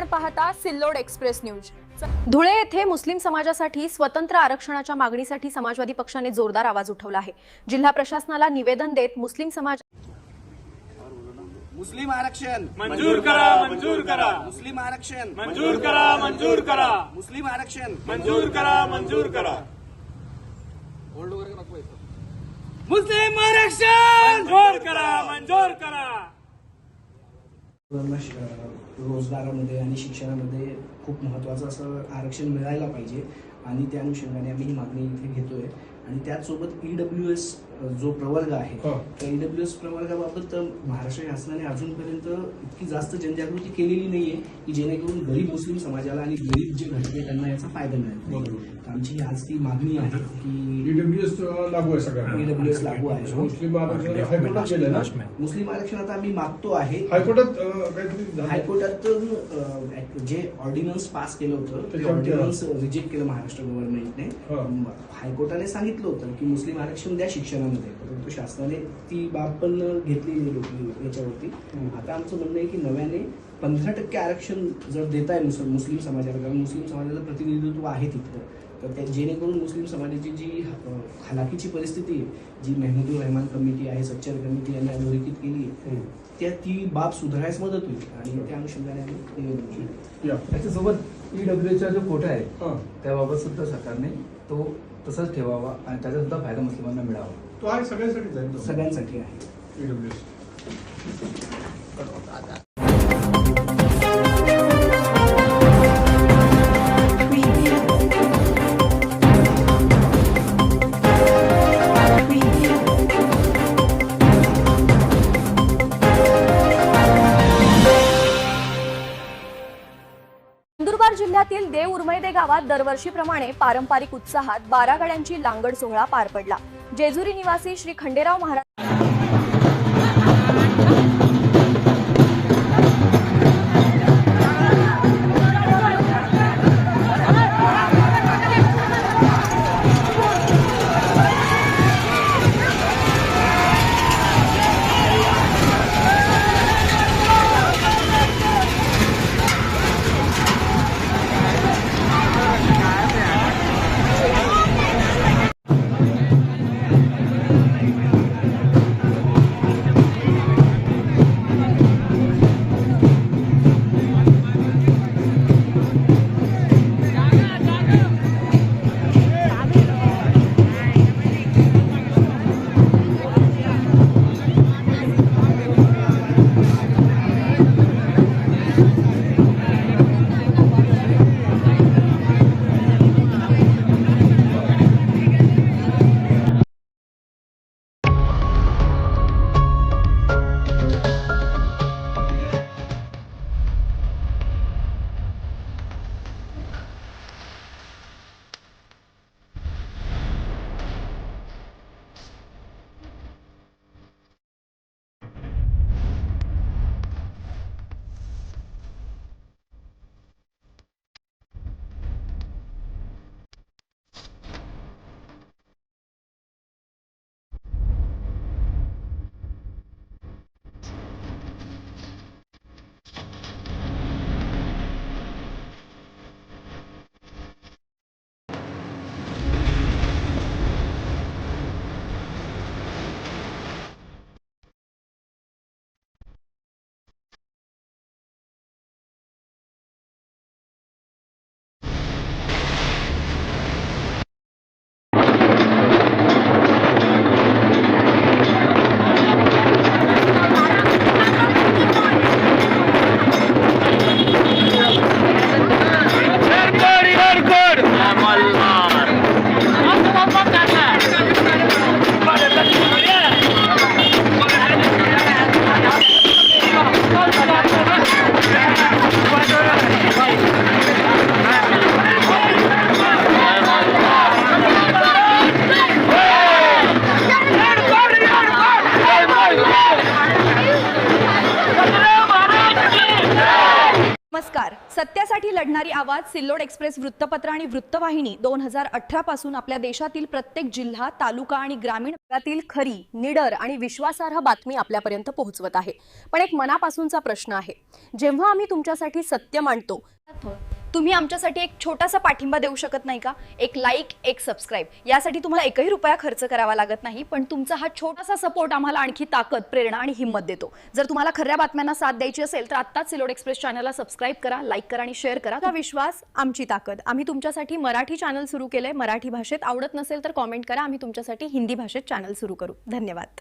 आपण पाहता Sillod express news. Dhule येथे मुस्लिम समाजासाठी स्वतंत्र आरक्षणाच्या मागणीसाठी समाजवादी पक्षाने जोरदार आवाज उठवला आहे। जिल्हा प्रशासनाला निवेदन देत मुस्लिम आरक्षण मंजूर करा, मंजूर करा। मुस्लिम आरक्षण मंजूर करा, मंजूर करा। मुस्लिम आरक्षण मंजूर करा, मंजूर करा। मुस्लिम आरक्षण मंजूर करा, मंजूर करा। रोजगारामध्ये आणि शिक्षणामध्ये खूप महत्त्वाचं असं आरक्षण मिळायला पाहिजे आणि त्या अनुषंगाने आम्ही ही मागणी इथे घेतोय। आणि त्याचसोबत EWS जो प्रवर्ग आहे त्या EWS प्रवर्गाबाबत महाराष्ट्र शासनाने अजूनपर्यंत इतकी जास्त जनजागृती केलेली नाहीये की जेणेकरून गरीब मुस्लिम समाजाला आणि गरीब जे घटक आहेत त्यांना याचा फायदा मिळेल। आमची आज ती मागणी आहे की EWS लागू आहे सगळ्यांना। EWS लागू आहे। मुस्लिम आरक्षण हायकोर्टात गेलं ना? मुस्लिम आरक्षण आता आम्ही मागतो आहे। हायकोर्टात काहीतरी हायकोर्टात जे ऑर्डिनन्स पास केलं होतं ते ऑर्डिनन्स रिजेक्ट केलं महाराष्ट्र गव्हर्नमेंटने। हायकोर्टाने सांगितलं होतं की मुस्लिम आरक्षण द्या शिक्षणामध्ये, परंतु शासनाने ती बाब पण घेतली याच्यावरती। आता आमचं म्हणणं आहे की नव्याने 15% आरक्षण जर देत आहे मुस्लिम समाजाला, कारण मुस्लिम समाजाचं प्रतिनिधित्व आहे तिथं, तर जेणेकरून मुस्लिम समाजाची जी हलाखीची परिस्थिती आहे, जी मेहमूदुर रहमान कमिटी आहे, सच्चर कमिटी यांनी अधोरेखित केली आहे, ती बाब सुधारायस मदत होईल आणि त्या अनुषंगाने आम्ही त्याच्यासोबत EWSचा जो कोटा आहे त्याबाबत सुद्धा सरकारने तो तसाच ठेवावा आणि त्याचा सुद्धा फायदा मुस्लिमांना मिळावा। तो आहे सगळ्यांसाठीच आहे, सगळ्यांसाठी आहे EWS। नंदुरबार जिल्ह्यातील देव उर्मैदे गावात दरवर्षीप्रमाणे पारंपरिक उत्साहात 12 गाड्यांची लांगड सोहळा पार पडला। जेजुरी निवासी श्री खंडेराव महाराज नमस्कार. सत्यासाठी लढणारी आवाज सिल्लोड एक्सप्रेस वृत्तपत्र आणि वृत्तवाहिनी 2018 पासून आपल्या देशातील प्रत्येक जिल्हा, तालुका आणि ग्रामीण भागातील खरी, निडर आणि विश्वासार्ह बातमी आपल्यापर्यंत पोहोचवत आहे. पण एक मनापासूनचा प्रश्न आहे. जेव्हा आम्ही तुमच्यासाठी सत्य मांडतो, तुम्ही आमच्यासाठी एक छोटासा पाठिंबा देऊ शकत नाही का? एक लाईक, एक सबस्क्राईब. यासाठी तुम्हाला एकही रुपया खर्च करावा लागत नाही, पण तुमचा हा छोटासा सपोर्ट आम्हाला आणखी ताकद, प्रेरणा आणि हिंमत देतो. जर तुम्हाला खऱ्या बातम्यांना साथ द्यायची असेल तर आत्ताच सिल्लोड एक्सप्रेस चॅनलला सबस्क्राईब करा, लाईक करा आणि शेअर करा. हा विश्वास, आमची ताकद. आम्ही तुमच्यासाठी मराठी चॅनल सुरू केलंय. मराठी भाषेत आवडत नसेल तर कॉमेंट करा. आम्ही तुमच्यासाठी हिंदी भाषेत चॅनल सुरू करू. धन्यवाद.